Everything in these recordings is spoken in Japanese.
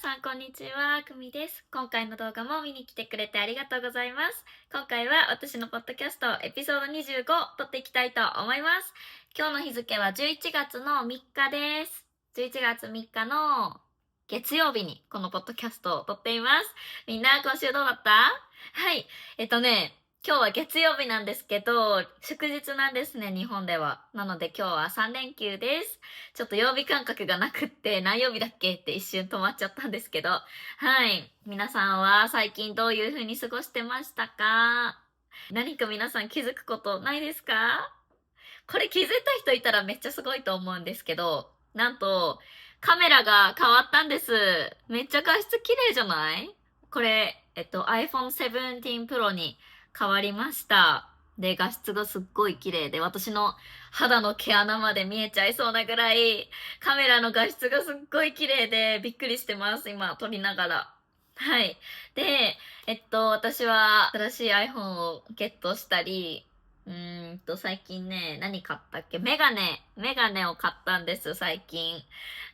皆さんこんにちは、くみです。今回の動画も見に来てくれてありがとうございます。今回は私のポッドキャストエピソード25撮っていきたいと思います。今日の日付は11月の3日です。11月3日の月曜日にこのポッドキャストを撮っています。みんな今週どうだった？はい。今日は月曜日なんですけど、祝日なんですね、日本では。なので今日は3連休です。ちょっと曜日感覚がなくって、何曜日だっけって一瞬止まっちゃったんですけど。はい。皆さんは最近どういう風に過ごしてましたか？何か皆さん気づくことないですか？これ気づいた人いたらめっちゃすごいと思うんですけど、なんと、カメラが変わったんです。めっちゃ画質綺麗じゃない？これ、iPhone 17 Pro に変わりました。で、画質がすっごい綺麗で、私の肌の毛穴まで見えちゃいそうなぐらい、カメラの画質がすっごい綺麗で、びっくりしてます。今、撮りながら。はい。で、私は新しい iPhone をゲットしたり、最近ね、何買ったっけ？メガネを買ったんです、最近。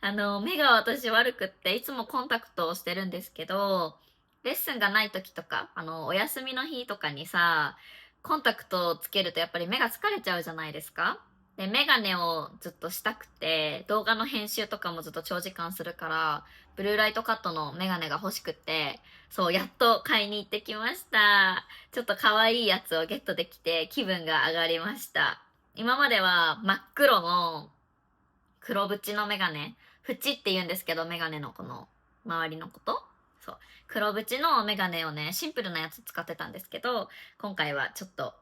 目が私悪くって、いつもコンタクトをしてるんですけど、レッスンがない時とか、お休みの日とかにさ、コンタクトをつけるとやっぱり目が疲れちゃうじゃないですか。で、メガネをずっとしたくて、動画の編集とかもずっと長時間するから、ブルーライトカットのメガネが欲しくって、そう、やっと買いに行ってきました。ちょっと可愛いやつをゲットできて気分が上がりました。今までは真っ黒の黒縁のメガネ、縁って言うんですけど、メガネのこの周りのこと、そう、黒縁のメガネをね、シンプルなやつ使ってたんですけど、今回はちょっと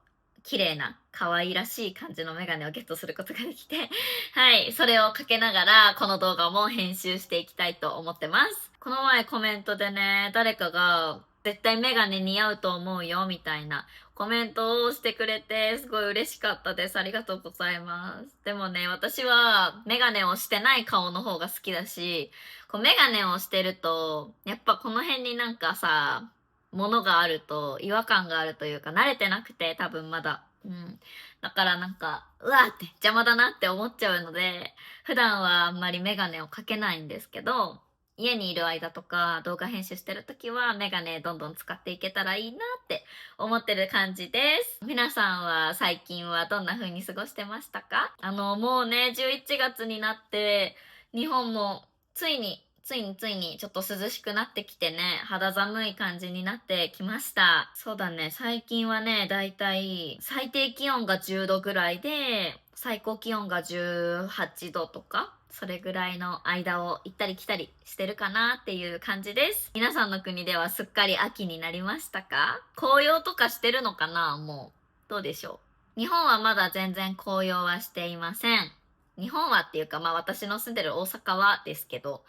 綺麗な可愛らしい感じのメガネをゲットすることができてはい、それをかけながらこの動画も編集していきたいと思ってます。この前コメントでね、誰かが絶対メガネ似合うと思うよみたいなコメントをしてくれてすごい嬉しかったです。ありがとうございます。でもね、私はメガネをしてない顔の方が好きだし、こうメガネをしてると、やっぱこの辺になんかさ、ものがあると違和感があるというか慣れてなくて多分まだ。うん。だからなんか、うわーって邪魔だなって思っちゃうので、普段はあんまりメガネをかけないんですけど、家にいる間とか動画編集してる時はメガネどんどん使っていけたらいいなって思ってる感じです。皆さんは最近はどんな風に過ごしてましたか？もうね、11月になって、日本もついにちょっと涼しくなってきてね、肌寒い感じになってきました。そうだね、最近はね、だいたい最低気温が10度ぐらいで、最高気温が18度とか、それぐらいの間を行ったり来たりしてるかなっていう感じです。皆さんの国ではすっかり秋になりましたか？紅葉とかしてるのかな？もう。どうでしょう？日本はまだ全然紅葉はしていません。日本はっていうか、まあ私の住んでる大阪はですけど、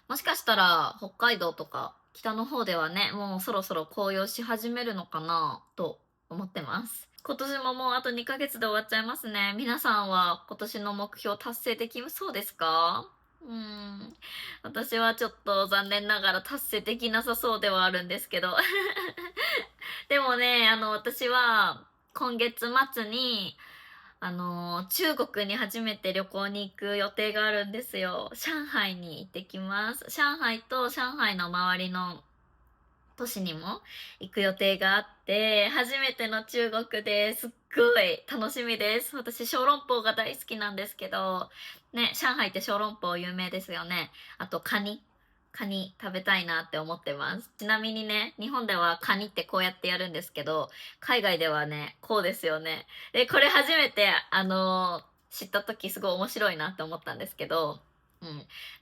もしかしたら北海道とか北の方ではね、もうそろそろ紅葉し始めるのかなと思ってます。今年ももうあと2ヶ月で終わっちゃいますね。皆さんは今年の目標達成できそうですか？私はちょっと残念ながら達成できなさそうではあるんですけど。でもね、私は今月末に中国に初めて旅行に行く予定があるんですよ。上海に行ってきます。上海と上海の周りの都市にも行く予定があって、初めての中国ですっごい楽しみです。私、小籠包が大好きなんですけど、ね、上海って小籠包有名ですよね。あと、カニ食べたいなって思ってます。ちなみにね、日本ではカニってこうやってやるんですけど、海外ではね、こうですよね。で、これ初めて、知った時すごい面白いなって思ったんですけど、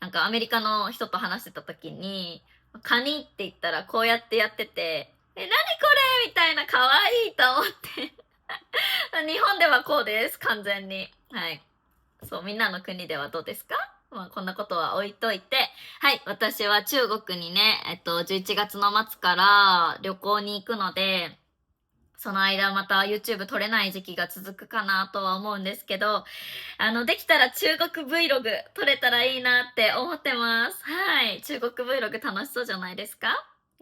なんかアメリカの人と話してた時に、カニって言ったらこうやってやってて、何これみたいな可愛いと思って日本ではこうです、完全に。はい。そう、みんなの国ではどうですか？まあ、こんなことは置いといて。はい、私は中国にね、11月の末から旅行に行くので、その間また YouTube 撮れない時期が続くかなとは思うんですけど、できたら中国 Vlog 撮れたらいいなって思ってます。はい。中国 Vlog 楽しそうじゃないですか？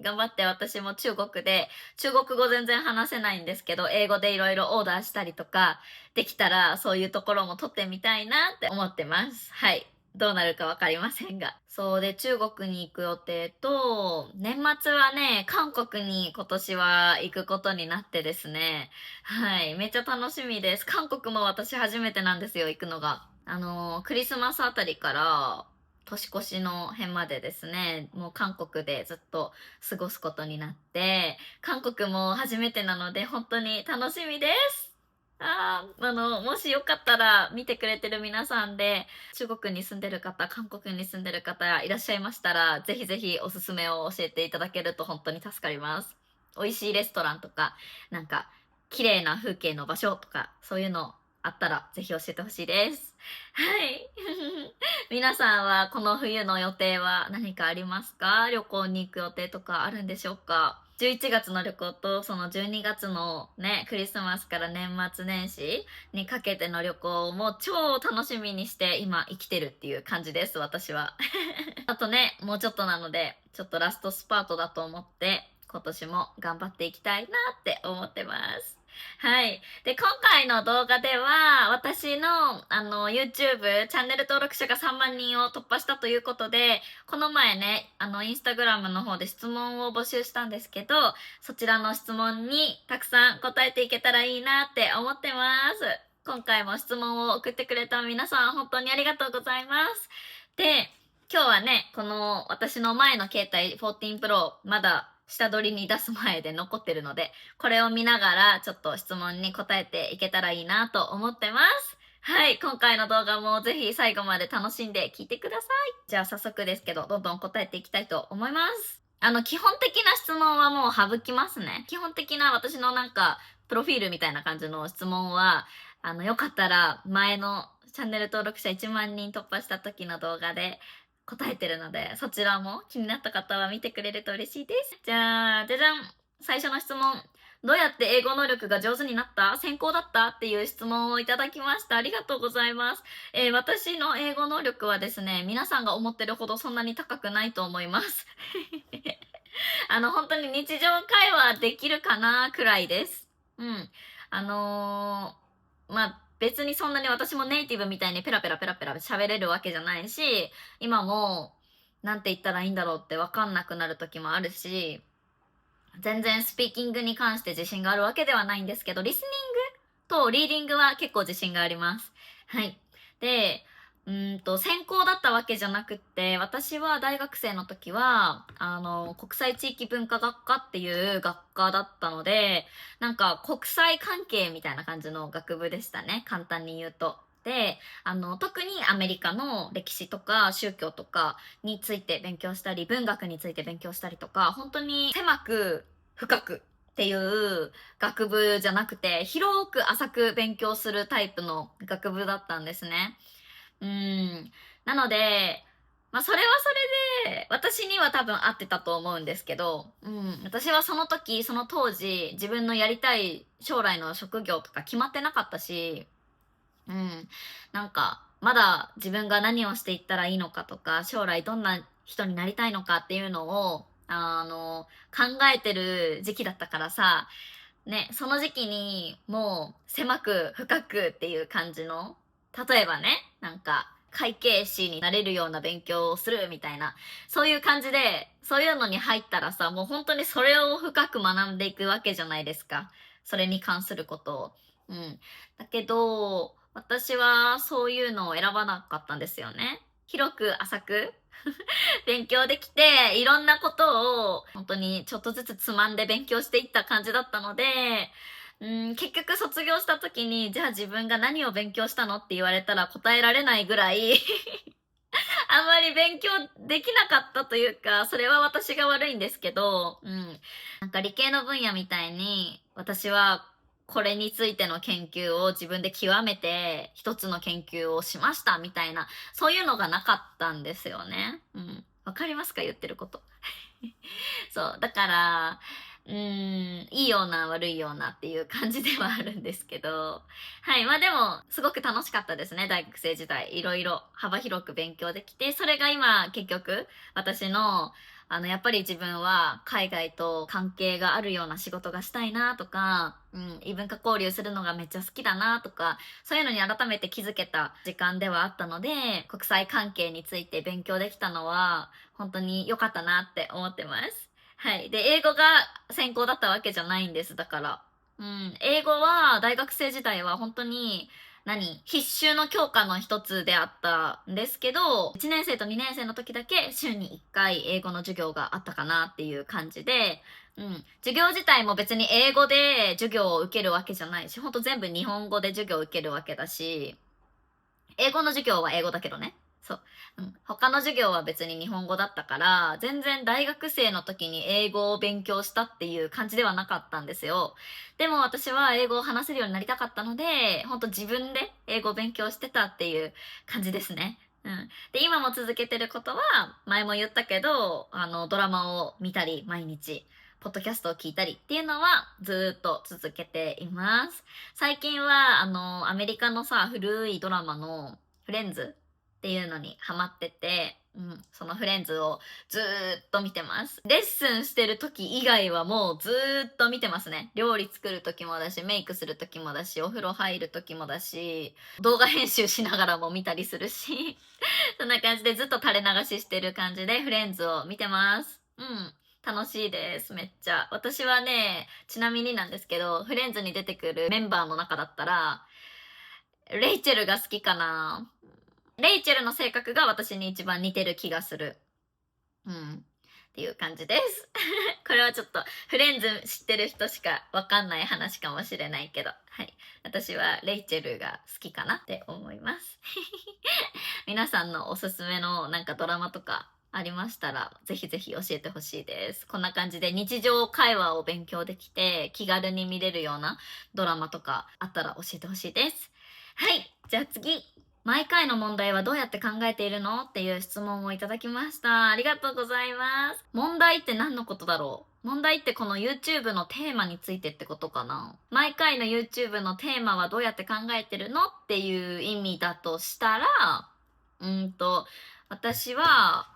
頑張って私も中国で、中国語全然話せないんですけど、英語でいろいろオーダーしたりとか、できたらそういうところも撮ってみたいなって思ってます。はい。どうなるかわかりませんが。そうで、中国に行く予定と、年末はね、韓国に今年は行くことになってですね。はい、めっちゃ楽しみです。韓国も私初めてなんですよ、行くのが。クリスマスあたりから年越しの辺までですね、もう韓国でずっと過ごすことになって、韓国も初めてなので本当に楽しみです。もしよかったら見てくれてる皆さんで、中国に住んでる方、韓国に住んでる方いらっしゃいましたら、ぜひぜひおすすめを教えていただけると本当に助かります。美味しいレストランとか、なんか、綺麗な風景の場所とか、そういうのあったらぜひ教えてほしいです。はい。皆さんはこの冬の予定は何かありますか？旅行に行く予定とかあるんでしょうか？11月の旅行とその12月のね、クリスマスから年末年始にかけての旅行も超楽しみにして今生きてるっていう感じです、私は。あとね、もうちょっとなので、ちょっとラストスパートだと思って、今年も頑張っていきたいなって思ってます。はい。で、今回の動画では、私の、YouTube、チャンネル登録者が3万人を突破したということで、この前ね、インスタグラムの方で質問を募集したんですけど、そちらの質問にたくさん答えていけたらいいなって思ってます。今回も質問を送ってくれた皆さん、本当にありがとうございます。で、今日はね、この私の前の携帯14 Pro、まだ下取りに出す前で残ってるので、これを見ながらちょっと質問に答えていけたらいいなと思ってます。はい、今回の動画もぜひ最後まで楽しんで聞いてください。じゃあ早速ですけど、どんどん答えていきたいと思います。基本的な質問はもう省きますね。基本的な私のなんか、プロフィールみたいな感じの質問は、よかったら前のチャンネル登録者1万人突破した時の動画で答えてるので、そちらも気になった方は見てくれると嬉しいです。じゃあ、じゃじゃん。最初の質問。どうやって英語能力が上手になった？専攻だった？っていう質問をいただきました。ありがとうございます。私の英語能力はですね、皆さんが思ってるほどそんなに高くないと思います。本当に日常会話できるかなくらいです。うん。まあ、別にそんなに私もネイティブみたいにペラペラペラペラ喋れるわけじゃないし、今も、なんて言ったらいいんだろうってわかんなくなる時もあるし、全然スピーキングに関して自信があるわけではないんですけど、リスニングとリーディングは結構自信があります。はい。で、専攻だったわけじゃなくって、私は大学生の時は、国際地域文化学科っていう学科だったので、なんか国際関係みたいな感じの学部でしたね。簡単に言うと。で、特にアメリカの歴史とか宗教とかについて勉強したり、文学について勉強したりとか、本当に狭く深くっていう学部じゃなくて、広く浅く勉強するタイプの学部だったんですね。なので、まあそれはそれで、私には多分合ってたと思うんですけど、私はその時、その当時、自分のやりたい将来の職業とか決まってなかったし、なんか、まだ自分が何をしていったらいいのかとか、将来どんな人になりたいのかっていうのを、考えてる時期だったからさ、ね、その時期にもう狭く深くっていう感じの、例えばね、なんか会計士になれるような勉強をするみたいな、そういう感じで、そういうのに入ったらさ、もう本当にそれを深く学んでいくわけじゃないですか。それに関することを。だけど、私はそういうのを選ばなかったんですよね。広く浅く勉強できて、いろんなことを本当にちょっとずつつまんで勉強していった感じだったので、結局卒業した時に、じゃあ自分が何を勉強したのって言われたら答えられないぐらいあんまり勉強できなかったというか、それは私が悪いんですけど、なんか理系の分野みたいに、私はこれについての研究を自分で極めて、一つの研究をしましたみたいな、そういうのがなかったんですよね。わかりますか言ってること。そう。だから、いいような悪いようなっていう感じではあるんですけど、はい。まあでも、すごく楽しかったですね、大学生時代。いろいろ幅広く勉強できて、それが今、結局、私の、やっぱり自分は海外と関係があるような仕事がしたいなとか、異文化交流するのがめっちゃ好きだなとか、そういうのに改めて気づけた時間ではあったので、国際関係について勉強できたのは、本当に良かったなって思ってます。はい。で、英語が専攻だったわけじゃないんです。だから。英語は大学生時代は本当に必修の教科の一つであったんですけど、1年生と2年生の時だけ週に1回英語の授業があったかなっていう感じで、授業自体も別に英語で授業を受けるわけじゃないし、ほんと全部日本語で授業を受けるわけだし、英語の授業は英語だけどね。そう。他の授業は別に日本語だったから、全然大学生の時に英語を勉強したっていう感じではなかったんですよ。でも私は英語を話せるようになりたかったので、ほんと自分で英語を勉強してたっていう感じですね。で、今も続けてることは、前も言ったけど、ドラマを見たり、毎日、ポッドキャストを聞いたりっていうのはずっと続けています。最近は、アメリカのさ、古いドラマのフレンズっていうのにハマってて、そのフレンズをずーっと見てます。レッスンしてる時以外はもうずーっと見てますね。料理作る時もだし、メイクする時もだし、お風呂入る時もだし、動画編集しながらも見たりするし、そんな感じでずっと垂れ流ししてる感じでフレンズを見てます。楽しいです。めっちゃ。私はね、ちなみになんですけど、フレンズに出てくるメンバーの中だったら、レイチェルが好きかな。レイチェルの性格が私に一番似てる気がする。っていう感じです。これはちょっとフレンズ知ってる人しかわかんない話かもしれないけど、はい。私はレイチェルが好きかなって思います。皆さんのおすすめのなんかドラマとかありましたら、ぜひぜひ教えてほしいです。こんな感じで日常会話を勉強できて、気軽に見れるようなドラマとかあったら教えてほしいです。はい。じゃあ次。毎回の問題はどうやって考えているのっていう質問をいただきました。ありがとうございます。問題って何のことだろう？問題ってこの YouTube のテーマについてってことかな？毎回の YouTube のテーマはどうやって考えてるのっていう意味だとしたら、私は、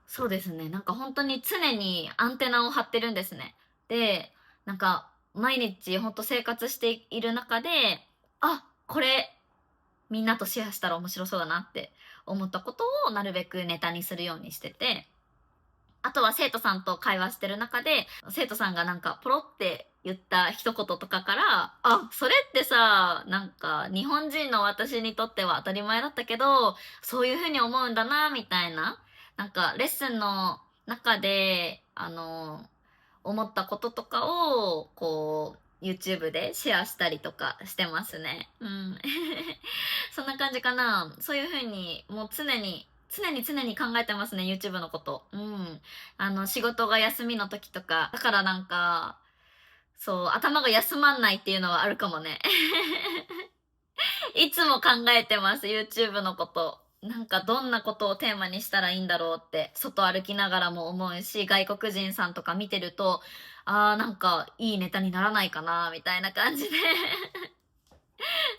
そうですね、なんか本当に常にアンテナを張ってるんですね。で、なんか毎日本当生活している中で、これみんなとシェアしたら面白そうだなって思ったことをなるべくネタにするようにしてて、あとは生徒さんと会話してる中で、生徒さんがなんかポロって言った一言とかから、それってさ、なんか日本人の私にとっては当たり前だったけど、そういうふうに思うんだな、みたいな。なんかレッスンの中で、思ったこととかを、こう、YouTube でシェアしたりとかしてますね。そんな感じかな。そういう風に、もう常に考えてますね、YouTube のこと。仕事が休みの時とか。だからなんか、そう、頭が休まんないっていうのはあるかもね。いつも考えてます、YouTube のこと。なんかどんなことをテーマにしたらいいんだろうって、外歩きながらも思うし、外国人さんとか見てると、なんかいいネタにならないかな、みたいな感じで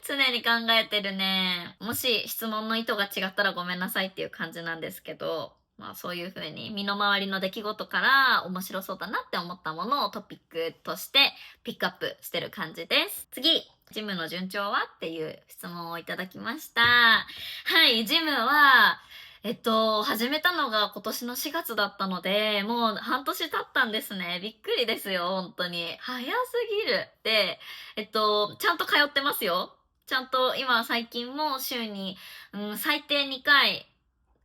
常に考えてるね。もし質問の意図が違ったらごめんなさいっていう感じなんですけど、まあそういう風に身の回りの出来事から面白そうだなって思ったものをトピックとしてピックアップしてる感じです。次、ジムの順調はっていう質問をいただきました。はい、ジムは、始めたのが今年の4月だったので、もう半年経ったんですね。びっくりですよ、本当に。早すぎる。で、ちゃんと通ってますよ。ちゃんと今最近も週に、最低2回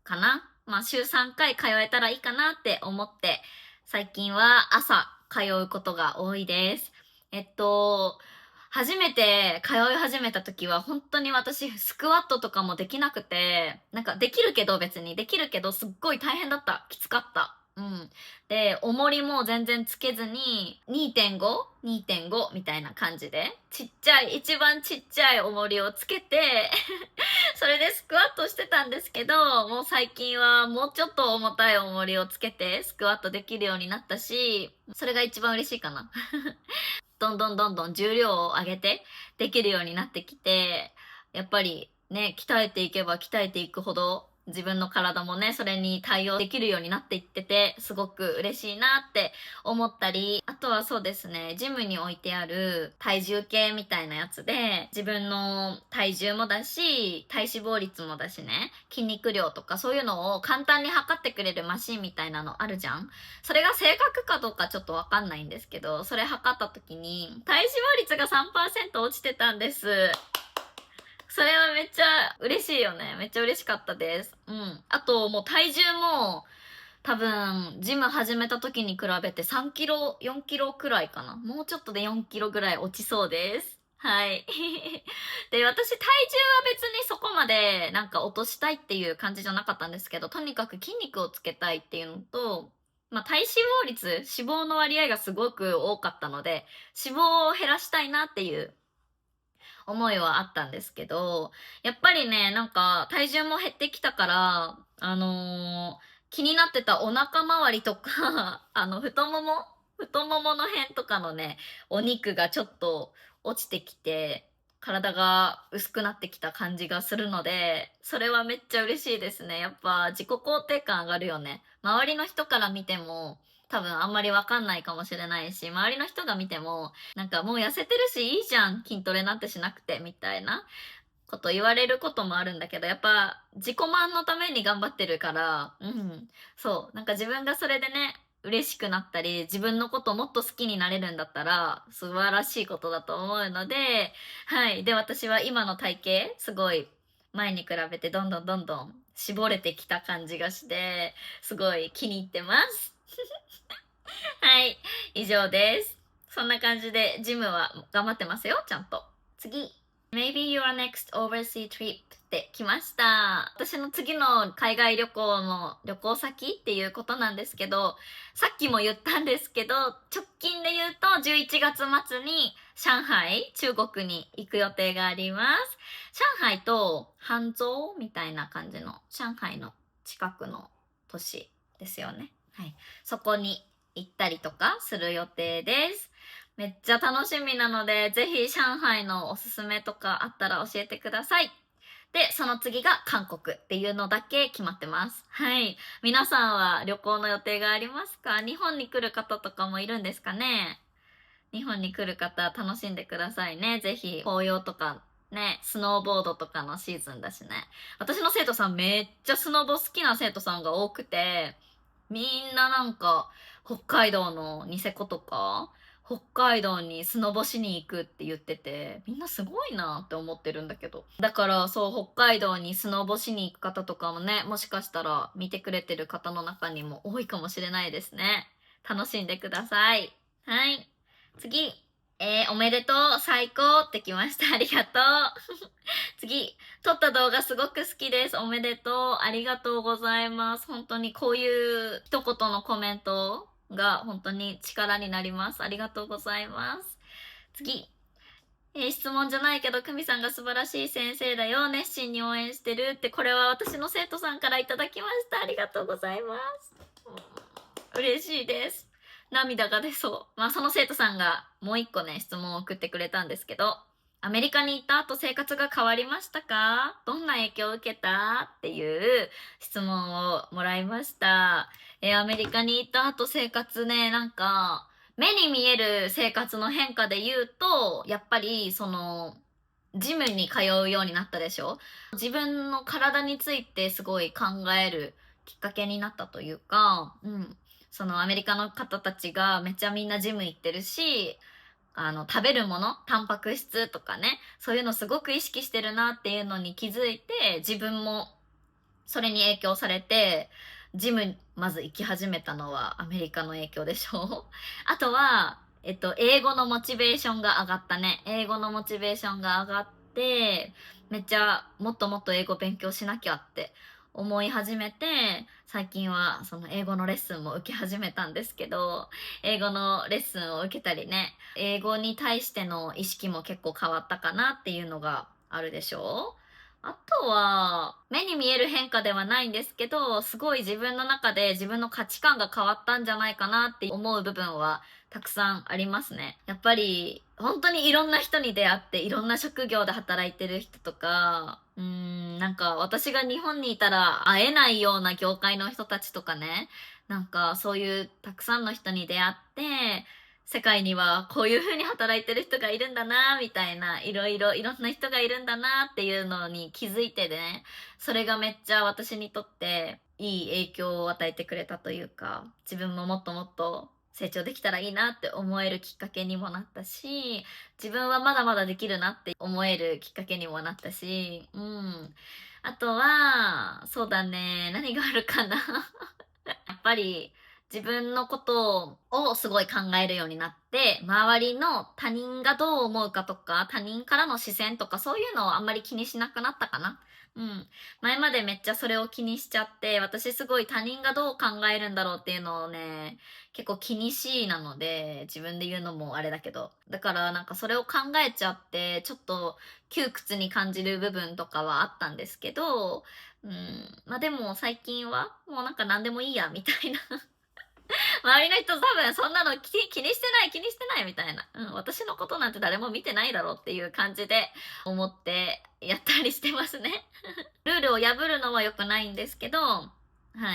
かな。まあ週3回通えたらいいかなって思って、最近は朝通うことが多いです。初めて通い始めた時は本当に私スクワットとかもできなくて、なんかできるけど別にできるけどすっごい大変だった。きつかった。で、重りも全然つけずに、2.5 みたいな感じで、一番ちっちゃい重りをつけてそれでスクワットしてたんですけど、もう最近はもうちょっと重たい重りをつけてスクワットできるようになったし、それが一番嬉しいかな。どんどん重量を上げてできるようになってきて、やっぱりね、鍛えていけば鍛えていくほど自分の体もね、それに対応できるようになっていってて、すごく嬉しいなって思ったり、あとはそうですね、ジムに置いてある体重計みたいなやつで、自分の体重もだし、体脂肪率もだしね、筋肉量とかそういうのを簡単に測ってくれるマシンみたいなのあるじゃん。それが正確かどうかちょっとわかんないんですけど、それ測った時に、体脂肪率が3%落ちてたんです。それはめっちゃ嬉しいよね。めっちゃ嬉しかったです。うん。あと、もう体重も、多分、ジム始めた時に比べて3キロ、4キロくらいかな。もうちょっとで4キロぐらい落ちそうです。はい。で、私、体重は別にそこまでなんか落としたいっていう感じじゃなかったんですけど、とにかく筋肉をつけたいっていうのと、まあ、体脂肪率、脂肪の割合がすごく多かったので、脂肪を減らしたいなっていう思いはあったんですけど、やっぱりね、なんか体重も減ってきたから、気になってたお腹周りとか、太ももの辺とかのね、お肉がちょっと落ちてきて、体が薄くなってきた感じがするので、それはめっちゃ嬉しいですね。やっぱ自己肯定感上がるよね。周りの人から見ても、多分あんまりわかんないかもしれないし、周りの人が見ても、なんかもう痩せてるしいいじゃん、筋トレなんてしなくて、みたいなこと言われることもあるんだけど、やっぱ自己満のために頑張ってるから、そう、なんか自分がそれでね、嬉しくなったり、自分のことをもっと好きになれるんだったら、素晴らしいことだと思うので、はい。で、私は今の体型、すごい、前に比べてどんどんどんどん絞れてきた感じがして、すごい気に入ってます。はい。以上です。そんな感じで、ジムは頑張ってますよ、ちゃんと。次。Maybe your next overseas trip って来ました。私の次の海外旅行の旅行先っていうことなんですけど、さっきも言ったんですけど、直近で言うと11月末に上海、中国に行く予定があります。上海と杭州みたいな感じの上海の近くの都市ですよね。はい。そこに行ったりとかする予定です。めっちゃ楽しみなので、ぜひ上海のおすすめとかあったら教えてください。で、その次が韓国っていうのだけ決まってます。はい。皆さんは旅行の予定がありますか？日本に来る方とかもいるんですかね？日本に来る方楽しんでくださいね。ぜひ、紅葉とかね、スノーボードとかのシーズンだしね。私の生徒さんめっちゃスノボ好きな生徒さんが多くて、みんななんか、北海道のニセコとか、北海道にスノボしに行くって言ってて、みんなすごいなって思ってるんだけど。だからそう、北海道にスノボしに行く方とかもね、もしかしたら見てくれてる方の中にも多いかもしれないですね。楽しんでください。はい。次。おめでとう、最高ってきました。ありがとう。次。撮った動画すごく好きです。おめでとう。ありがとうございます。本当にこういう一言のコメントが本当に力になります。ありがとうございます。次。質問じゃないけど、久美さんが素晴らしい先生だよ。熱心に応援してるって、これは私の生徒さんからいただきました。ありがとうございます。嬉しいです。涙が出そう。まあ、その生徒さんがもう一個ね、質問を送ってくれたんですけど、アメリカに行った後生活が変わりましたか？どんな影響を受けた？っていう質問をもらいました。アメリカに行った後生活ね、なんか、目に見える生活の変化で言うと、やっぱり、ジムに通うようになったでしょ？自分の体についてすごい考えるきっかけになったというか、そのアメリカの方たちがめっちゃみんなジム行ってるし、食べるもの、タンパク質とかね、そういうのすごく意識してるなっていうのに気づいて、自分もそれに影響されて、ジムまず行き始めたのはアメリカの影響でしょ？あとは、英語のモチベーションが上がったね。英語のモチベーションが上がって、めっちゃもっともっと英語勉強しなきゃって思い始めて、最近はその英語のレッスンも受け始めたんですけど、英語のレッスンを受けたりね、英語に対しての意識も結構変わったかなっていうのがあるでしょ？あとは、目に見える変化ではないんですけど、すごい自分の中で自分の価値観が変わったんじゃないかなって思う部分はたくさんありますね。やっぱり、本当にいろんな人に出会って、いろんな職業で働いてる人とか、なんか私が日本にいたら会えないような業界の人たちとかね、なんかそういうたくさんの人に出会って、世界にはこういう風に働いてる人がいるんだな、みたいな、いろんな人がいるんだなっていうのに気づいてね、それがめっちゃ私にとっていい影響を与えてくれたというか、自分ももっともっと成長できたらいいなって思えるきっかけにもなったし、自分はまだまだできるなって思えるきっかけにもなったし、あとは、そうだね、何があるかな。やっぱり自分のことをすごい考えるようになって、周りの他人がどう思うかとか、他人からの視線とかそういうのをあんまり気にしなくなったかな。前までめっちゃそれを気にしちゃって、私すごい他人がどう考えるんだろうっていうのをね、結構気にしいなので、自分で言うのもあれだけど。だからなんかそれを考えちゃって、ちょっと窮屈に感じる部分とかはあったんですけど、まあでも最近はもうなんか何でもいいやみたいな。周りの人多分そんなの気にしてない気にしてないみたいな。私のことなんて誰も見てないだろうっていう感じで思ってやったりしてますね。ルールを破るのは良くないんですけど、は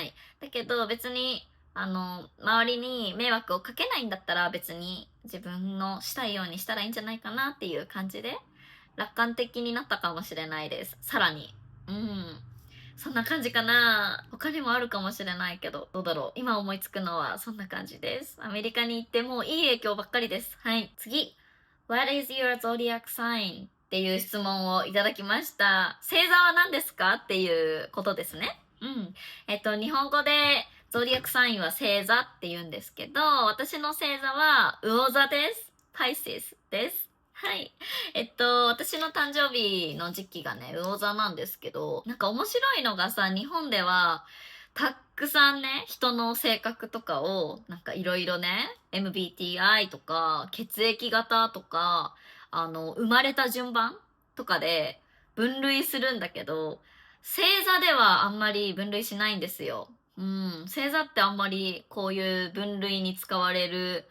い。だけど別に、周りに迷惑をかけないんだったら別に自分のしたいようにしたらいいんじゃないかなっていう感じで楽観的になったかもしれないです。さらに。そんな感じかな。他にもあるかもしれないけど、どうだろう。今思いつくのはそんな感じです。アメリカに行ってもういい影響ばっかりです。はい。次。What is your zodiac sign? っていう質問をいただきました。星座は何ですかっていうことですね。日本語でゾディアックサインは星座って言うんですけど、私の星座は魚座です。パイセスです。はい。私の誕生日の時期がね、魚座なんですけど、なんか面白いのがさ、日本では、たくさんね、人の性格とかを、なんかいろいろね、MBTI とか、血液型とか、生まれた順番とかで分類するんだけど、星座ではあんまり分類しないんですよ。星座ってあんまりこういう分類に使われる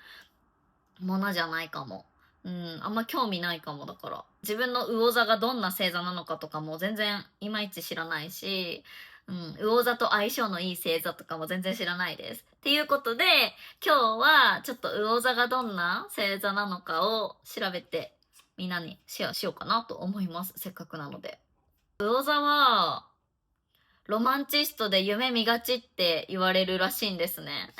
ものじゃないかも。あんま興味ないかもだから。自分の魚座がどんな星座なのかとかも全然いまいち知らないし、魚座と相性のいい星座とかも全然知らないです。っていうことで、今日はちょっと魚座がどんな星座なのかを調べてみんなにシェアしようかなと思います。せっかくなので。魚座は、ロマンチストで夢見がちって言われるらしいんですね。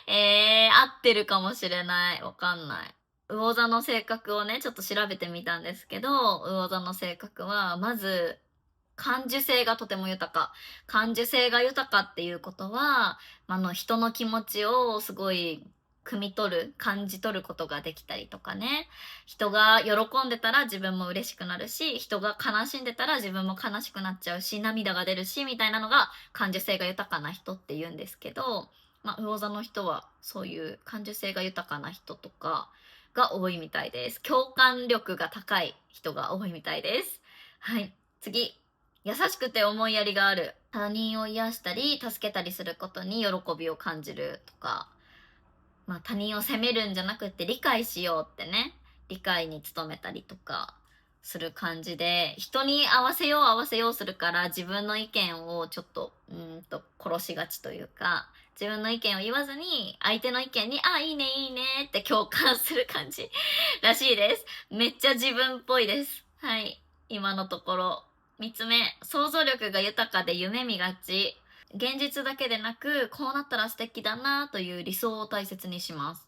合ってるかもしれない。わかんない。魚座の性格をね、ちょっと調べてみたんですけど、魚座の性格は、まず、感受性がとても豊か。感受性が豊かっていうことは、人の気持ちをすごい汲み取る、感じ取ることができたりとかね。人が喜んでたら自分も嬉しくなるし、人が悲しんでたら自分も悲しくなっちゃうし、涙が出るし、みたいなのが感受性が豊かな人って言うんですけど、魚座の人はそういう感受性が豊かな人とかが多いみたいです。共感力が高い人が多いみたいです。はい。次。優しくて思いやりがある。他人を癒したり、助けたりすることに喜びを感じるとか、他人を責めるんじゃなくて理解しようってね、理解に努めたりとかする感じで、人に合わせようするから自分の意見をちょっと、殺しがちというか、自分の意見を言わずに、相手の意見に、あ、いいねいいねって共感する感じらしいです。めっちゃ自分っぽいです。はい。今のところ。三つ目、想像力が豊かで夢見がち。現実だけでなく、こうなったら素敵だなという理想を大切にします。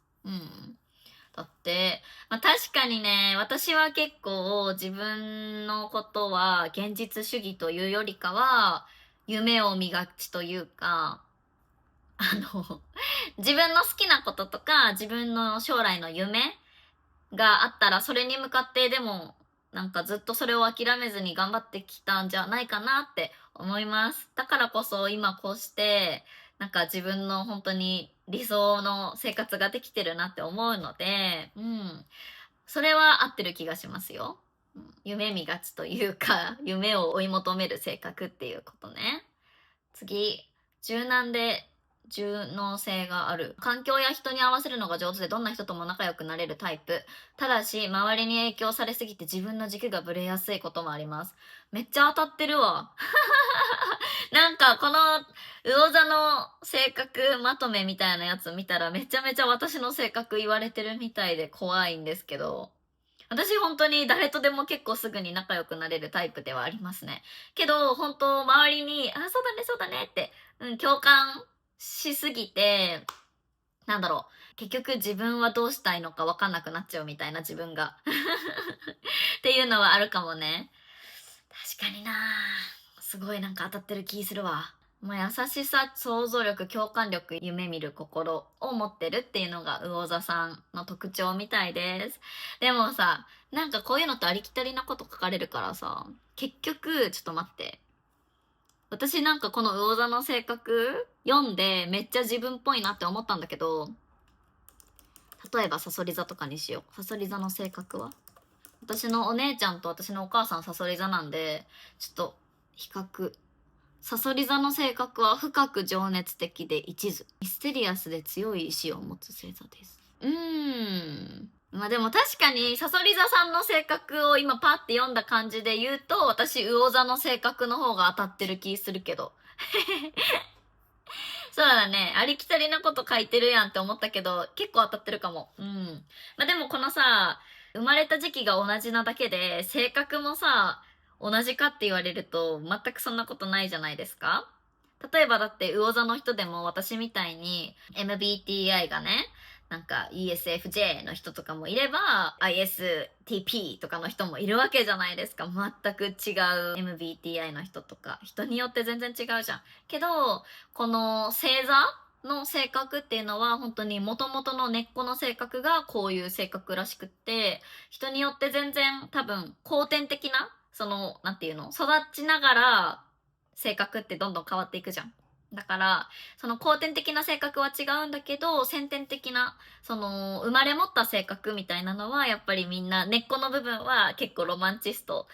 だって、確かにね、私は結構自分のことは現実主義というよりかは、夢を見がちというか、自分の好きなこととか、自分の将来の夢があったら、それに向かってでも、なんかずっとそれを諦めずに頑張ってきたんじゃないかなって思います。だからこそ今こうして、なんか自分の本当に理想の生活ができてるなって思うので、それは合ってる気がしますよ。夢見がちというか、夢を追い求める性格っていうことね。次、柔軟で順応性がある。環境や人に合わせるのが上手でどんな人とも仲良くなれるタイプ。ただし、周りに影響されすぎて自分の軸がぶれやすいこともあります。めっちゃ当たってるわ。なんか、この、魚座の性格まとめみたいなやつ見たらめちゃめちゃ私の性格言われてるみたいで怖いんですけど、私本当に誰とでも結構すぐに仲良くなれるタイプではありますね。けど、本当周りに、あ、そうだね、そうだねって、共感しすぎて、なんだろう、結局自分はどうしたいのか分かんなくなっちゃうみたいな自分が。っていうのはあるかもね。確かになすごいなんか当たってる気するわ。まあ、優しさ、想像力、共感力、夢見る心を持ってるっていうのが魚座さんの特徴みたいです。でもさ、なんかこういうのってありきたりなこと書かれるからさ、結局、ちょっと待って。私なんかこの魚座の性格読んでめっちゃ自分っぽいなって思ったんだけど、例えばサソリ座とかにしよう。サソリ座の性格は私のお姉ちゃんと私のお母さんサソリ座なんで、ちょっと比較。サソリ座の性格は深く情熱的で一途。ミステリアスで強い意志を持つ星座です。まあでも確かにサソリ座さんの性格を今パッて読んだ感じで言うと、私魚座の性格の方が当たってる気するけど。そうだね。ありきたりなこと書いてるやんって思ったけど、結構当たってるかも。まあでもこのさ、生まれた時期が同じなだけで、性格もさ、同じかって言われると、全くそんなことないじゃないですか。例えばだって魚座の人でも私みたいに MBTI がね、なんか ESFJ の人とかもいれば ISTP とかの人もいるわけじゃないですか。全く違う MBTI の人とか。人によって全然違うじゃん。けど、この星座の性格っていうのは本当に元々の根っこの性格がこういう性格らしくって、人によって全然多分後天的な、なんていうの、育ちながら性格ってどんどん変わっていくじゃん。だから、その後天的な性格は違うんだけど、先天的な、生まれ持った性格みたいなのは、やっぱりみんな、根っこの部分は結構ロマンチスト。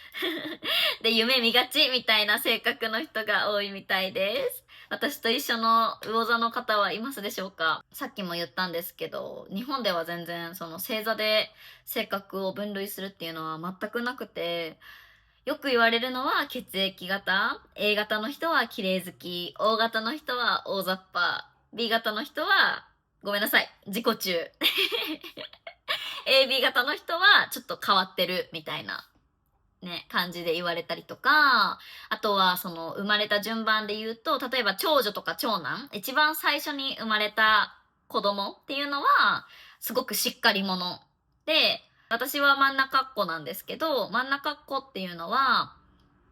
で、夢見がちみたいな性格の人が多いみたいです。私と一緒の魚座の方はいますでしょうか？さっきも言ったんですけど、日本では全然その星座で性格を分類するっていうのは全くなくて、よく言われるのは血液型、A 型の人は綺麗好き、O 型の人は大雑把、B 型の人は、ごめんなさい、自己中。AB 型の人はちょっと変わってるみたいなね、感じで言われたりとか、あとはその生まれた順番で言うと、例えば長女とか長男、一番最初に生まれた子供っていうのは、すごくしっかり者で、私は真ん中っ子なんですけど、真ん中っ子っていうのは、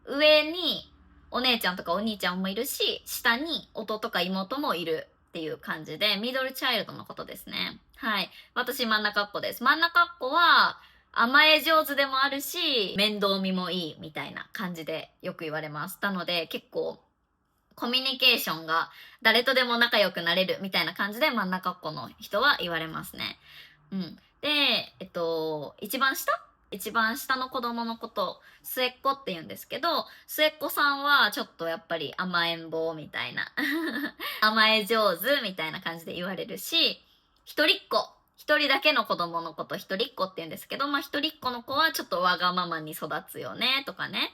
上にお姉ちゃんとかお兄ちゃんもいるし、下に弟か妹もいるっていう感じで、ミドルチャイルドのことですね。はい。私真ん中っ子です。真ん中っ子は、甘え上手でもあるし、面倒見もいいみたいな感じでよく言われます。なので結構、コミュニケーションが誰とでも仲良くなれるみたいな感じで真ん中っ子の人は言われますね。で、一番下の子供のこと、末っ子って言うんですけど、末っ子さんはちょっとやっぱり甘えん坊みたいな。甘え上手みたいな感じで言われるし、一人っ子。一人だけの子供のこと一人っ子って言うんですけど、まあ一人っ子の子はちょっとわがままに育つよね、とかね。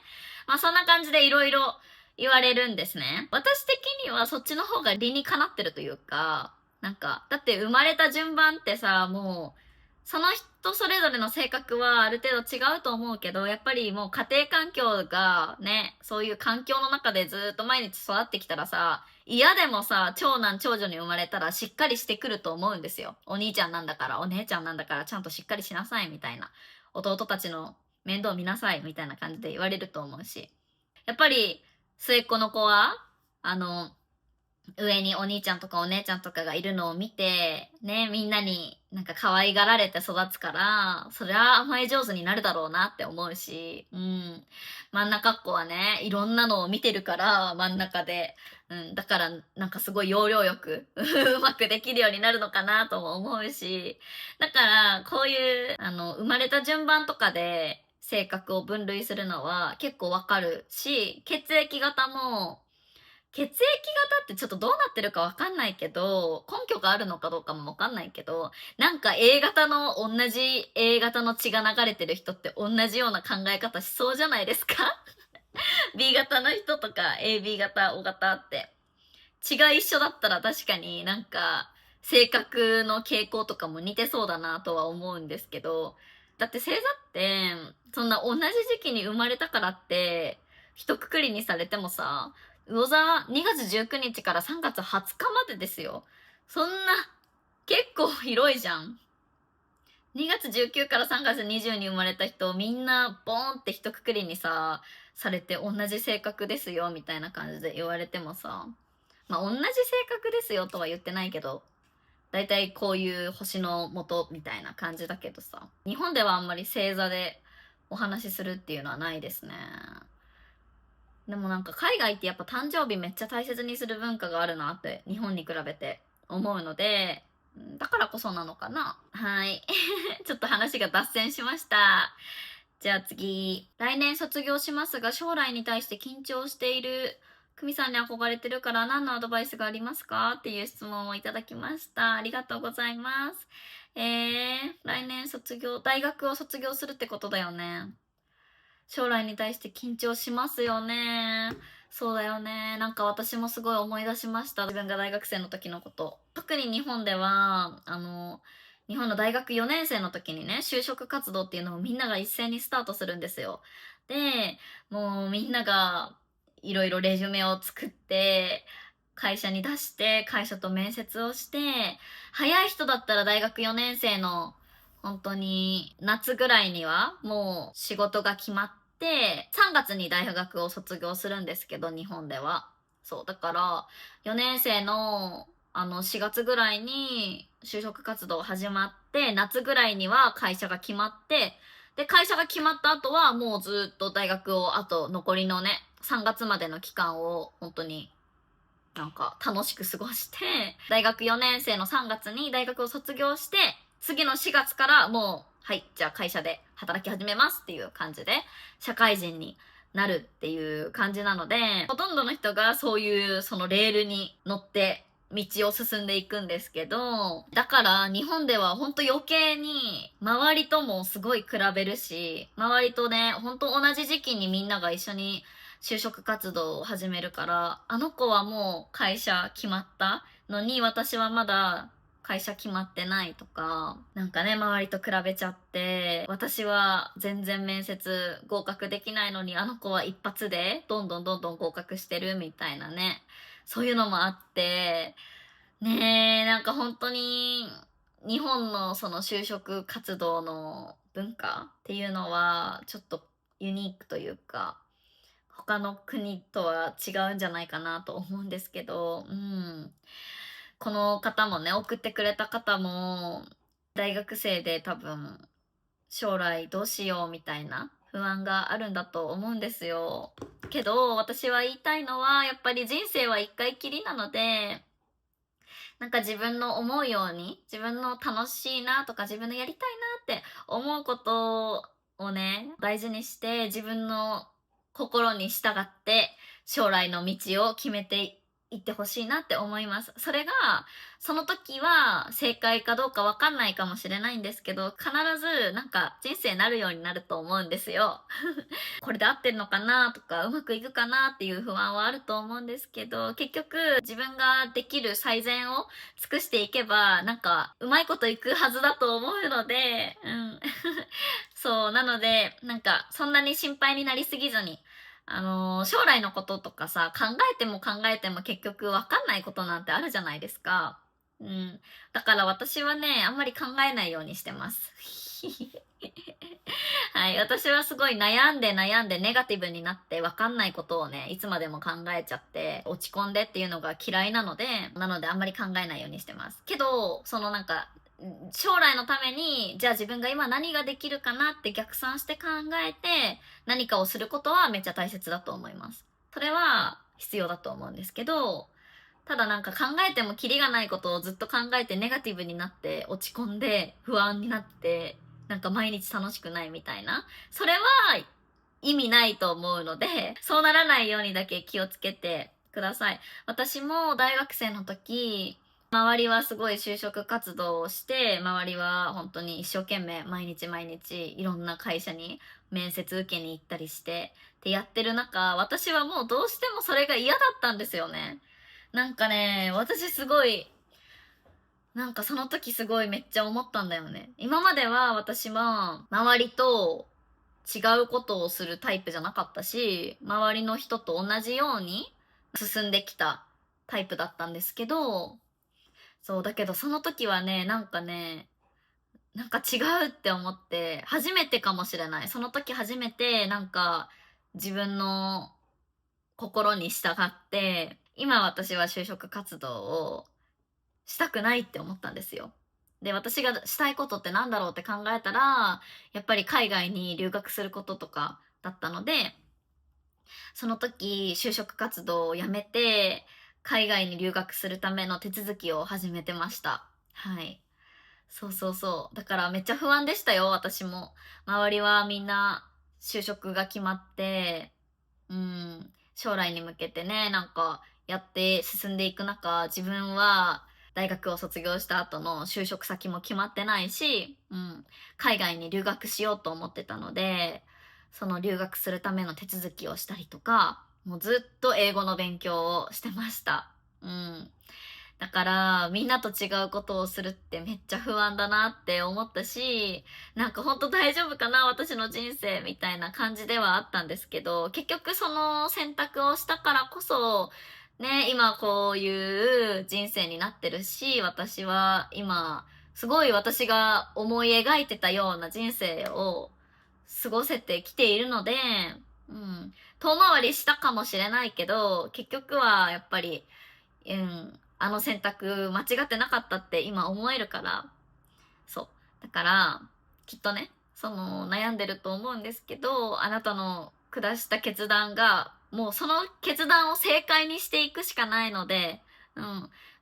まあそんな感じでいろいろ言われるんですね。私的にはそっちの方が理にかなってるというか、なんか、だって生まれた順番ってさ、もう、その人それぞれの性格はある程度違うと思うけど、やっぱりもう家庭環境がね、そういう環境の中でずっと毎日育ってきたらさ、嫌でもさ、長男長女に生まれたらしっかりしてくると思うんですよ。お兄ちゃんなんだから、お姉ちゃんなんだからちゃんとしっかりしなさいみたいな。弟たちの面倒見なさいみたいな感じで言われると思うし。やっぱり末っ子の子は、上にお兄ちゃんとかお姉ちゃんとかがいるのを見て、ね、みんなになんか可愛がられて育つから、そりゃ甘え上手になるだろうなって思うし、真ん中っ子はね、いろんなのを見てるから、真ん中で。だからなんかすごい要領よくうまくできるようになるのかなとも思うし、だからこういう、生まれた順番とかで性格を分類するのは結構わかるし、血液型も血液型ってちょっとどうなってるかわかんないけど、根拠があるのかどうかもわかんないけど、なんか A 型の同じ A 型の血が流れてる人って同じような考え方しそうじゃないですかB 型の人とか AB 型、O 型って血が一緒だったら確かになんか性格の傾向とかも似てそうだなとは思うんですけど、だって星座ってそんな同じ時期に生まれたからって一括りにされてもさ、魚座2月19日から3月20日までですよ。そんな結構広いじゃん。2月19から3月20に生まれた人みんなボーンって一括りにされて同じ性格ですよみたいな感じで言われてもさ、まあ同じ性格ですよとは言ってないけど、だいたいこういう星の元みたいな感じだけどさ、日本ではあんまり星座でお話しするっていうのはないですね。でもなんか海外ってやっぱ誕生日めっちゃ大切にする文化があるなって日本に比べて思うので、だからこそなのかな。はい。ちょっと話が脱線しました。じゃあ次。来年卒業しますが将来に対して緊張している。久美さんに憧れてるから何のアドバイスがありますかっていう質問をいただきました。ありがとうございます。来年大学を卒業するってことだよね。将来に対して緊張しますよね。そうだよね。なんか私もすごい思い出しました。自分が大学生の時のこと。特に日本では、日本の大学4年生の時にね、就職活動っていうのをみんなが一斉にスタートするんですよ。で、もうみんながいろいろレジュメを作って、会社に出して、会社と面接をして、早い人だったら大学4年生の本当に夏ぐらいにはもう仕事が決まって3月に大学を卒業するんですけど、日本では。そうだから4年生の4月ぐらいに就職活動始まって、夏ぐらいには会社が決まって、で会社が決まった後はもうずっと大学をあと残りのね3月までの期間を本当になんか楽しく過ごして、大学4年生の3月に大学を卒業して、次の4月からもう、はい、じゃあ会社で働き始めますっていう感じで、社会人になるっていう感じなので、ほとんどの人がそういうそのレールに乗って道を進んでいくんですけど、だから日本ではほんと余計に周りともすごい比べるし、周りとね、ほんと同じ時期にみんなが一緒に就職活動を始めるから、あの子はもう会社決まったのに私はまだ会社決まってないとか、なんかね、周りと比べちゃって、私は全然面接合格できないのに、あの子は一発でどんどんどんどん合格してるみたいなね、そういうのもあって、ねえ、なんか本当に日本のその就職活動の文化っていうのはちょっとユニークというか、他の国とは違うんじゃないかなと思うんですけど、この方もね、送ってくれた方も、大学生で多分、将来どうしようみたいな不安があるんだと思うんですよ。けど、私は言いたいのは、やっぱり人生は一回きりなので、なんか自分の思うように、自分の楽しいなとか自分のやりたいなって思うことをね、大事にして自分の心に従って将来の道を決めていってほしいなって思います。それが、その時は正解かどうかわかんないかもしれないんですけど、必ずなんか人生なるようになると思うんですよ。これで合ってるのかなとか、うまくいくかなっていう不安はあると思うんですけど、結局自分ができる最善を尽くしていけば、なんかうまいこといくはずだと思うので、そう、なので、なんかそんなに心配になりすぎずに、将来のこととかさ、考えても考えても結局わかんないことなんてあるじゃないですか。だから私はね、あんまり考えないようにしてます。はい、私はすごい悩んで悩んでネガティブになってわかんないことをね、いつまでも考えちゃって落ち込んでっていうのが嫌いなので、あんまり考えないようにしてます。けど、そのなんか、将来のために、じゃあ自分が今何ができるかなって逆算して考えて、何かをすることはめっちゃ大切だと思います。それは必要だと思うんですけど、ただなんか考えてもキリがないことをずっと考えてネガティブになって落ち込んで不安になってなんか毎日楽しくないみたいな。それは意味ないと思うので、そうならないようにだけ気をつけてください。私も大学生の時、周りはすごい就職活動をして、周りは本当に一生懸命毎日毎日いろんな会社に面接受けに行ったりしてってやってる中、私はもうどうしてもそれが嫌だったんですよね。なんかね、私すごい、なんかその時すごいめっちゃ思ったんだよね。今までは私は周りと違うことをするタイプじゃなかったし、周りの人と同じように進んできたタイプだったんですけど、そう、だけどその時はね、なんかね、なんか違うって思って、初めてかもしれない。その時初めて、なんか自分の心に従って、今私は就職活動をしたくないって思ったんですよ。で、私がしたいことってなんだろうって考えたら、やっぱり海外に留学することとかだったので、その時就職活動をやめて、海外に留学するための手続きを始めてました。はい。そうそうそう。だからめっちゃ不安でしたよ、私も。周りはみんな就職が決まって、将来に向けてね、なんかやって進んでいく中、自分は大学を卒業した後の就職先も決まってないし、海外に留学しようと思ってたので、その留学するための手続きをしたりとか、もうずっと英語の勉強をしてました。うん。だから、みんなと違うことをするってめっちゃ不安だなって思ったし、なんかほんと大丈夫かな私の人生みたいな感じではあったんですけど、結局その選択をしたからこそ、ね、今こういう人生になってるし、私は今、すごい私が思い描いてたような人生を過ごせてきているので、遠回りしたかもしれないけど、結局はやっぱり、あの選択間違ってなかったって今思えるから、そう。だから、きっとね、その悩んでると思うんですけど、あなたの下した決断が、もうその決断を正解にしていくしかないので、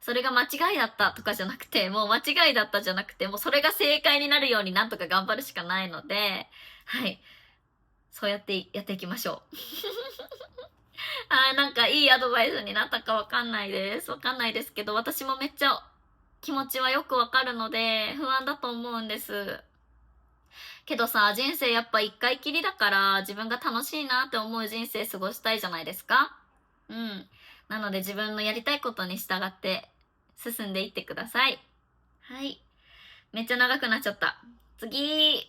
それが間違いだったとかじゃなくて、もう間違いだったじゃなくて、もうそれが正解になるようになんとか頑張るしかないので、はい。そうやってやっていきましょう。なんかいいアドバイスになったかわかんないです。わかんないですけど、私もめっちゃ気持ちはよくわかるので、不安だと思うんです。けどさ、人生やっぱ一回きりだから、自分が楽しいなって思う人生過ごしたいじゃないですか。なので自分のやりたいことに従って進んでいってください。はい。めっちゃ長くなっちゃった。次、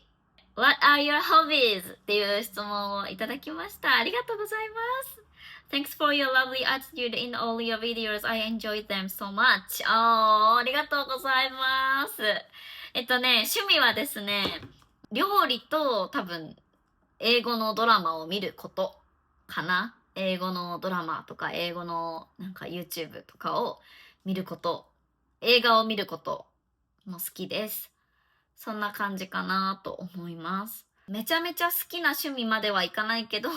What are your hobbies? っていう質問をいただきました。ありがとうございます。Thanks for your lovely attitude in all your videos. I enjoyed them so much. ありがとうございます。趣味はですね、料理と多分、英語のドラマを見ることかな。英語のドラマとか、英語のなんか YouTube とかを見ること、映画を見ることも好きです。そんな感じかなと思います。めちゃめちゃ好きな趣味まではいかないけど、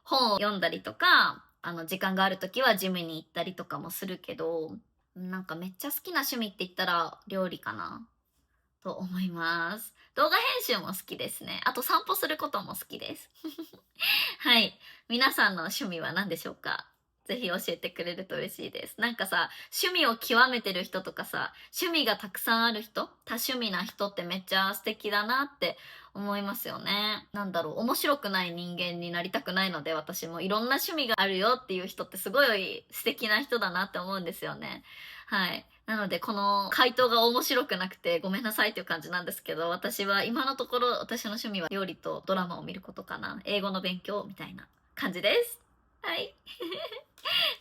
本を読んだりとか、時間がある時はジムに行ったりとかもするけど、なんかめっちゃ好きな趣味って言ったら料理かなと思います。動画編集も好きですね。あと散歩することも好きです。はい。皆さんの趣味は何でしょうか？ぜひ教えてくれると嬉しいです。なんかさ、趣味を極めてる人とかさ、趣味がたくさんある人、多趣味な人ってめっちゃ素敵だなって思いますよね。なんだろう、面白くない人間になりたくないので、私もいろんな趣味があるよっていう人ってすごい素敵な人だなって思うんですよね。はい。なので、この回答が面白くなくてごめんなさいっていう感じなんですけど、私は今のところ私の趣味は料理とドラマを見ることかな。英語の勉強みたいな感じです。はい。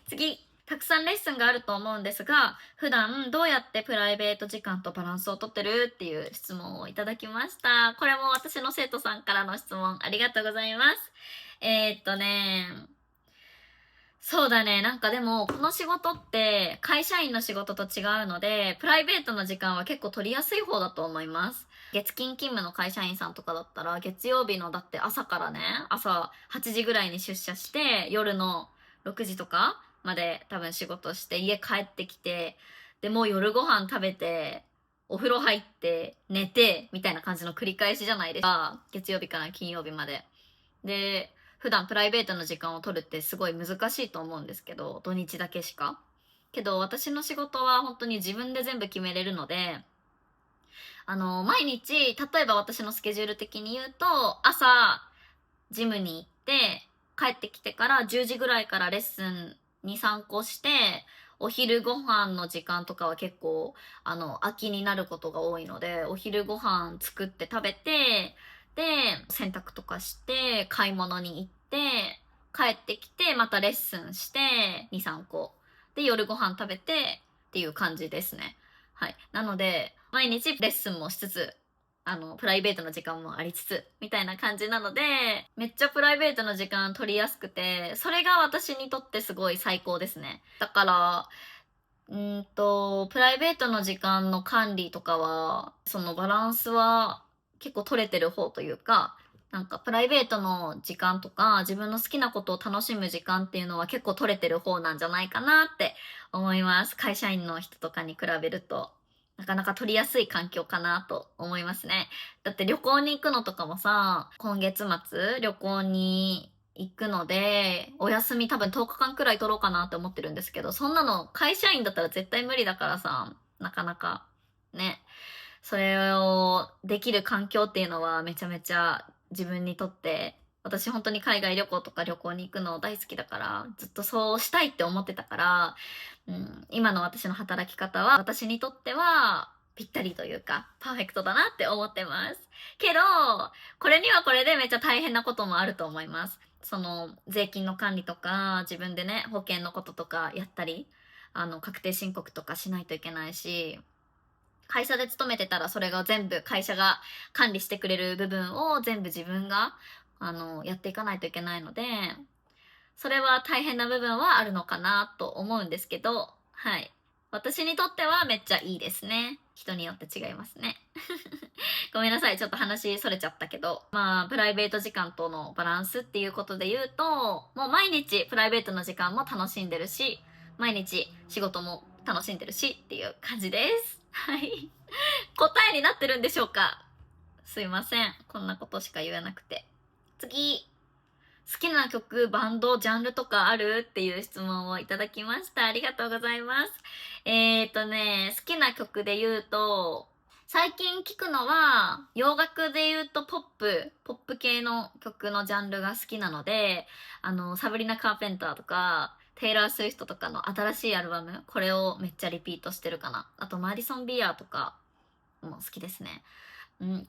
次。たくさんレッスンがあると思うんですが、普段どうやってプライベート時間とバランスをとってるっていう質問をいただきました。これも私の生徒さんからの質問ありがとうございます。そうだね。なんかでも、この仕事って会社員の仕事と違うので、プライベートの時間は結構取りやすい方だと思います。月金勤務の会社員さんとかだったら、月曜日のだって朝からね、朝8時ぐらいに出社して、夜の6時とかまで多分仕事して家帰ってきて、で、もう夜ご飯食べて、お風呂入って寝てみたいな感じの繰り返しじゃないですか。月曜日から金曜日まで。で、普段プライベートの時間を取るってすごい難しいと思うんですけど、土日だけしか。けど私の仕事は本当に自分で全部決めれるので、毎日、例えば私のスケジュール的に言うと、朝、ジムに行って、帰ってきてから10時ぐらいからレッスンに参考して、お昼ご飯の時間とかは結構、空きになることが多いので、お昼ご飯作って食べて、で、洗濯とかして、買い物に行って、帰ってきて、またレッスンして、2、3個。で、夜ご飯食べて、っていう感じですね。はい。なので、毎日レッスンもしつつ、プライベートの時間もありつつ、みたいな感じなので、めっちゃプライベートの時間取りやすくて、それが私にとってすごい最高ですね。だから、プライベートの時間の管理とかは、そのバランスは結構取れてる方というか、なんかプライベートの時間とか、自分の好きなことを楽しむ時間っていうのは結構取れてる方なんじゃないかなって思います。会社員の人とかに比べると。なかなか取りやすい環境かなと思いますね。だって旅行に行くのとかもさ、今月末旅行に行くので、お休み多分10日間くらい取ろうかなって思ってるんですけど、そんなの会社員だったら絶対無理だからさ、なかなかね、それをできる環境っていうのはめちゃめちゃ自分にとって、私本当に海外旅行とか旅行に行くの大好きだから、ずっとそうしたいって思ってたから、今の私の働き方は私にとってはぴったりというか、パーフェクトだなって思ってます。けど、これにはこれでめっちゃ大変なこともあると思います。その、税金の管理とか、自分でね、保険のこととかやったり、確定申告とかしないといけないし、会社で勤めてたらそれが全部会社が管理してくれる部分を全部自分が、やっていかないといけないので、それは大変な部分はあるのかなと思うんですけど、はい。私にとってはめっちゃいいですね。人によって違いますね。ごめんなさい。ちょっと話それちゃったけど。まあ、プライベート時間とのバランスっていうことで言うと、もう毎日プライベートの時間も楽しんでるし、毎日仕事も楽しんでるしっていう感じです。はい。答えになってるんでしょうか？すいません。こんなことしか言えなくて。次。好きな曲、バンド、ジャンルとかあるっていう質問をいただきました。ありがとうございます。好きな曲で言うと、最近聴くのは、洋楽で言うとポップ系の曲のジャンルが好きなので、サブリナ・カーペンターとか、テイラー・スウィフトとかの新しいアルバム、これをめっちゃリピートしてるかな。あと、マディソン・ビアとかも好きですね。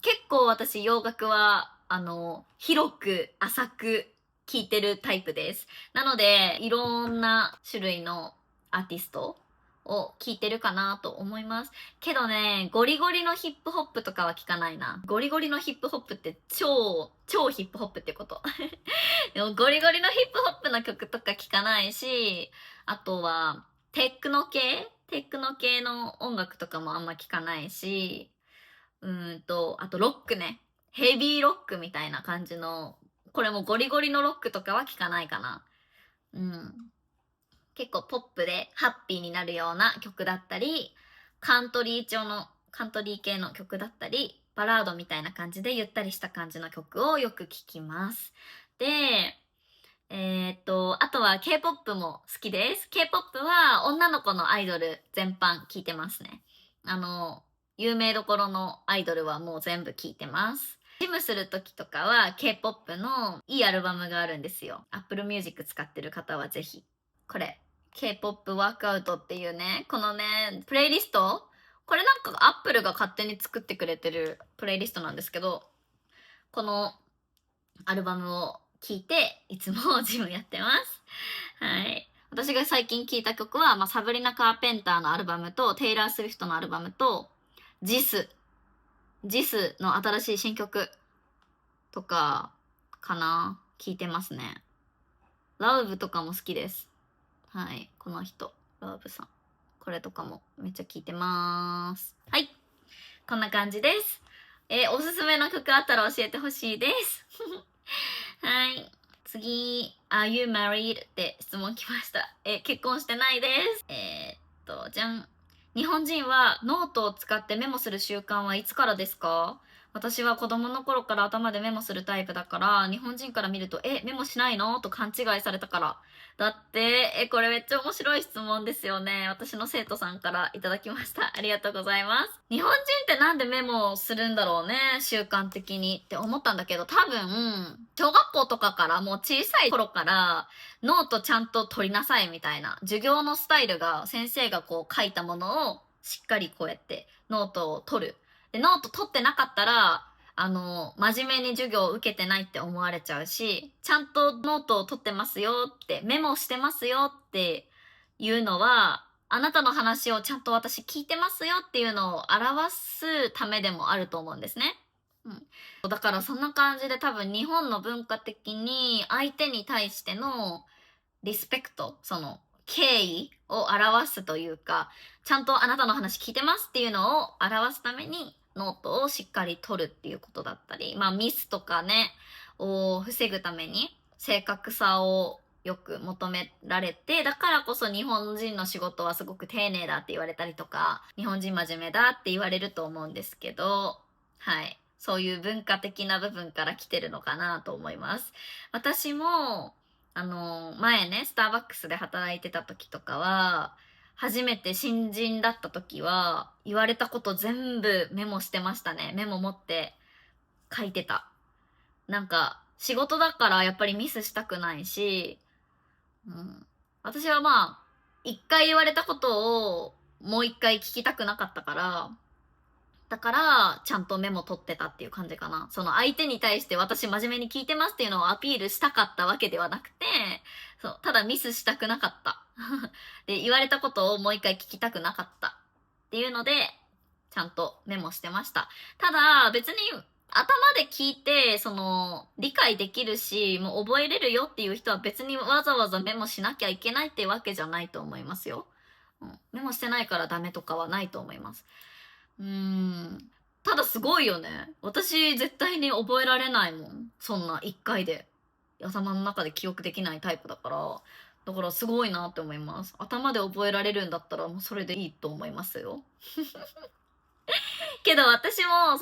結構私洋楽は、広く浅く聴いてるタイプです。なので、いろんな種類のアーティストを聴いてるかなと思います。けどね、ゴリゴリのヒップホップとかは聞かないな。ゴリゴリのヒップホップって超ヒップホップってこと。でもゴリゴリのヒップホップの曲とか聞かないし、あとはテクノ系の音楽とかもあんま聞かないし、あとロックね。ヘビーロックみたいな感じの、これもゴリゴリのロックとかは聞かないかな。結構ポップでハッピーになるような曲だったり、カントリー系の曲だったり、バラードみたいな感じでゆったりした感じの曲をよく聴きます。で、あとは K-POP も好きです。K-POP は女の子のアイドル全般聴いてますね。有名どころのアイドルはもう全部聴いてます。ジムするときとかは K-POP のいいアルバムがあるんですよ。Apple Music 使ってる方はぜひ。これ、K-POP ワークアウトっていうね、このね、プレイリストこれなんか Apple が勝手に作ってくれてるプレイリストなんですけど、このアルバムを聴いて、いつもジムやってます。はい。私が最近聴いた曲は、サブリナ・カーペンターのアルバムと、テイラー・スウィフトのアルバムと、ジスの新しい新曲とか、かな聴いてますね。ラウブとかも好きです。はい。この人、ラウブさん。これとかもめっちゃ聴いてまーす。はい。こんな感じです。おすすめの曲あったら教えてほしいです。はい。次、Are you married? って質問来ました。結婚してないです。じゃん。日本人はノートを使ってメモする習慣はいつからですか？私は子供の頃から頭でメモするタイプだから、日本人から見ると、メモしないのと勘違いされたから。だって、これめっちゃ面白い質問ですよね。私の生徒さんからいただきました。ありがとうございます。日本人ってなんでメモするんだろうね、習慣的にって思ったんだけど、多分、小学校とかからもう小さい頃から、ノートちゃんと取りなさいみたいな、授業のスタイルが先生がこう書いたものをしっかりこうやってノートを取る。で、ノート取ってなかったら、真面目に授業を受けてないって思われちゃうし、ちゃんとノートを取ってますよって、メモしてますよっていうのは、あなたの話をちゃんと私聞いてますよっていうのを表すためでもあると思うんですね。だからそんな感じで多分日本の文化的に相手に対してのリスペクト、その敬意を表すというか、ちゃんとあなたの話聞いてますっていうのを表すためにノートをしっかり取るっていうことだったり、ミスとかね、を防ぐために正確さをよく求められて、だからこそ日本人の仕事はすごく丁寧だって言われたりとか、日本人真面目だって言われると思うんですけど、はい。そういう文化的な部分から来てるのかなと思います。私も、前ね、スターバックスで働いてた時とかは、初めて新人だった時は、言われたこと全部メモしてましたね。メモ持って書いてた。なんか、仕事だからやっぱりミスしたくないし、私は一回言われたことをもう一回聞きたくなかったから、だから、ちゃんとメモ取ってたっていう感じかな。その相手に対して私真面目に聞いてますっていうのをアピールしたかったわけではなくて、そう、ただミスしたくなかった。で、言われたことをもう一回聞きたくなかったっていうので、ちゃんとメモしてました。ただ、別に頭で聞いて、理解できるし、もう覚えれるよっていう人は別にわざわざメモしなきゃいけないってわけじゃないと思いますよ。メモしてないからダメとかはないと思います。ただすごいよね。私絶対に覚えられないもん。そんな一回で。頭の中で記憶できないタイプだから。だからすごいなって思います。頭で覚えられるんだったらもうそれでいいと思いますよ。けど私も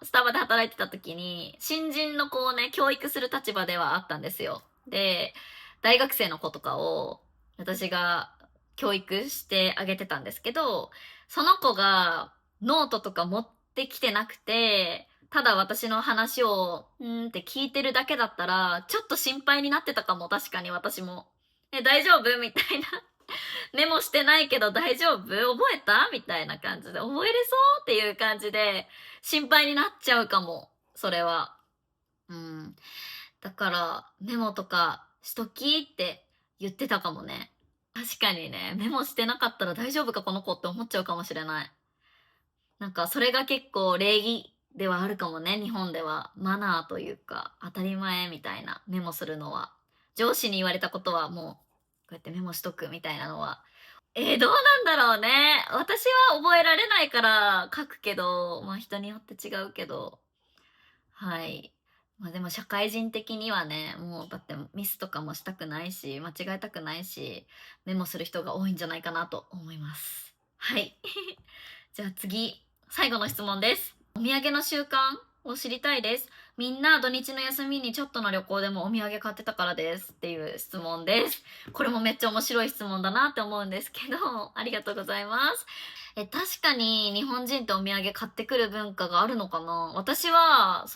スタバで働いてた時に、新人の子をね、教育する立場ではあったんですよ。で、大学生の子とかを私が教育してあげてたんですけど、その子がノートとか持ってきてなくて、ただ私の話を、って聞いてるだけだったら、ちょっと心配になってたかも、確かに私も。大丈夫みたいな。メモしてないけど大丈夫覚えたみたいな感じで、覚えれそうっていう感じで、心配になっちゃうかも、それは。だから、メモとかしときって言ってたかもね。確かにね、メモしてなかったら大丈夫かこの子って思っちゃうかもしれない。なんか、それが結構礼儀ではあるかもね、日本では。マナーというか、当たり前みたいな、メモするのは。上司に言われたことはもう、こうやってメモしとくみたいなのは。どうなんだろうね。私は覚えられないから書くけど、人によって違うけど。はい。でも社会人的にはね、もうだってミスとかもしたくないし、間違えたくないし、メモする人が多いんじゃないかなと思います。はい。じゃあ次、最後の質問です。お土産の習慣を知りたいです。みんな土日の休みにちょっとの旅行でもお土産買ってたからですっていう質問です。これもめっちゃ面白い質問だなって思うんですけど、ありがとうございます。確かに日本人ってお土産買ってくる文化があるのかな。私は、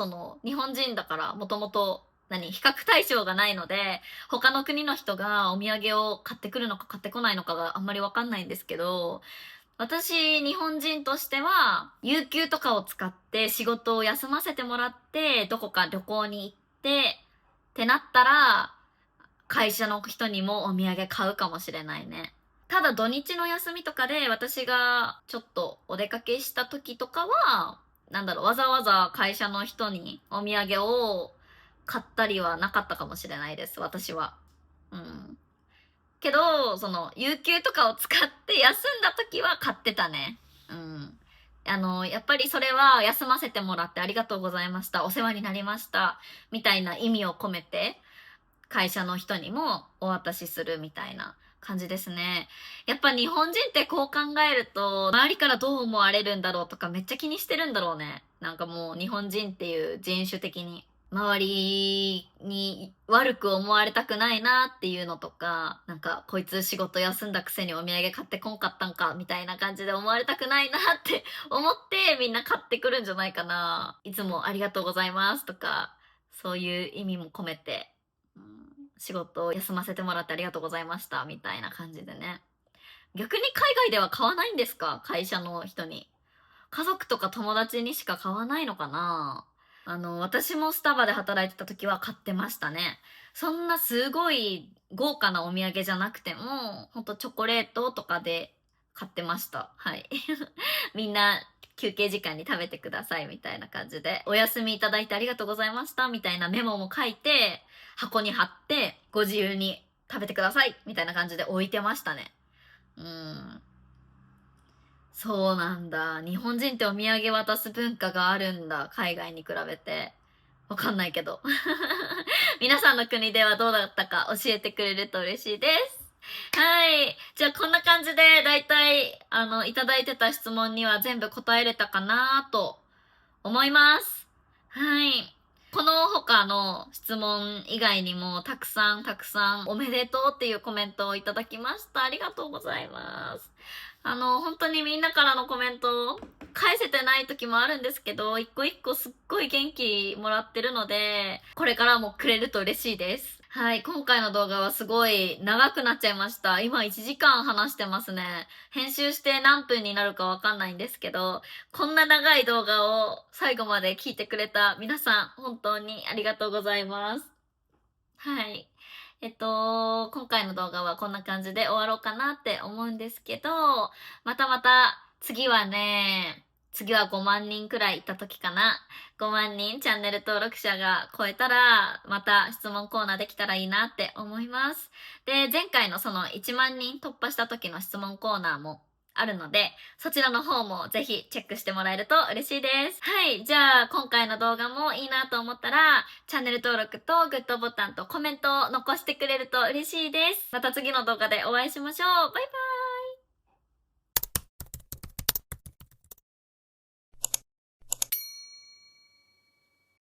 日本人だからもともと比較対象がないので、他の国の人がお土産を買ってくるのか買ってこないのかがあんまりわかんないんですけど、私、日本人としては、有給とかを使って仕事を休ませてもらって、どこか旅行に行って、ってなったら、会社の人にもお土産買うかもしれないね。ただ土日の休みとかで私がちょっとお出かけした時とかは、わざわざ会社の人にお土産を買ったりはなかったかもしれないです、私は。けど、有給とかを使って休んだ時は買ってたね。やっぱりそれは休ませてもらってありがとうございました。お世話になりました。みたいな意味を込めて、会社の人にもお渡しするみたいな感じですね。やっぱ日本人ってこう考えると、周りからどう思われるんだろうとかめっちゃ気にしてるんだろうね。なんかもう日本人っていう人種的に。周りに悪く思われたくないなっていうのとか、なんかこいつ仕事休んだくせにお土産買ってこんかったんかみたいな感じで思われたくないなって思ってみんな買ってくるんじゃないかな。いつもありがとうございますとか、そういう意味も込めて、仕事を休ませてもらってありがとうございましたみたいな感じでね。逆に海外では買わないんですか？会社の人に。家族とか友達にしか買わないのかな？私もスタバで働いてた時は買ってましたね。そんなすごい豪華なお土産じゃなくても、ほんとチョコレートとかで買ってました。はい。みんな休憩時間に食べてくださいみたいな感じで、お休みいただいてありがとうございましたみたいなメモも書いて、箱に貼って、ご自由に食べてくださいみたいな感じで置いてましたね。そうなんだ。日本人ってお土産渡す文化があるんだ。海外に比べて。わかんないけど。皆さんの国ではどうだったか教えてくれると嬉しいです。はい。じゃあこんな感じで、だいたい、いただいてた質問には全部答えれたかなと思います。はい。この他の質問以外にもたくさんたくさんおめでとうっていうコメントをいただきました。ありがとうございます。本当にみんなからのコメント返せてない時もあるんですけど、一個一個すっごい元気もらってるので、これからもくれると嬉しいです。はい、今回の動画はすごい長くなっちゃいました。今1時間話してますね。編集して何分になるかわかんないんですけど、こんな長い動画を最後まで聞いてくれた皆さん、本当にありがとうございます。はい。今回の動画はこんな感じで終わろうかなって思うんですけど、またまた次は5万人くらいいった時かな。5万人チャンネル登録者が超えたら、また質問コーナーできたらいいなって思います。で、前回のその1万人突破した時の質問コーナーもあるので、そちらの方もぜひチェックしてもらえると嬉しいです。はい。じゃあ、今回の動画もいいなと思ったら、チャンネル登録とグッドボタンとコメントを残してくれると嬉しいです。また次の動画でお会いしましょう。バイバイ。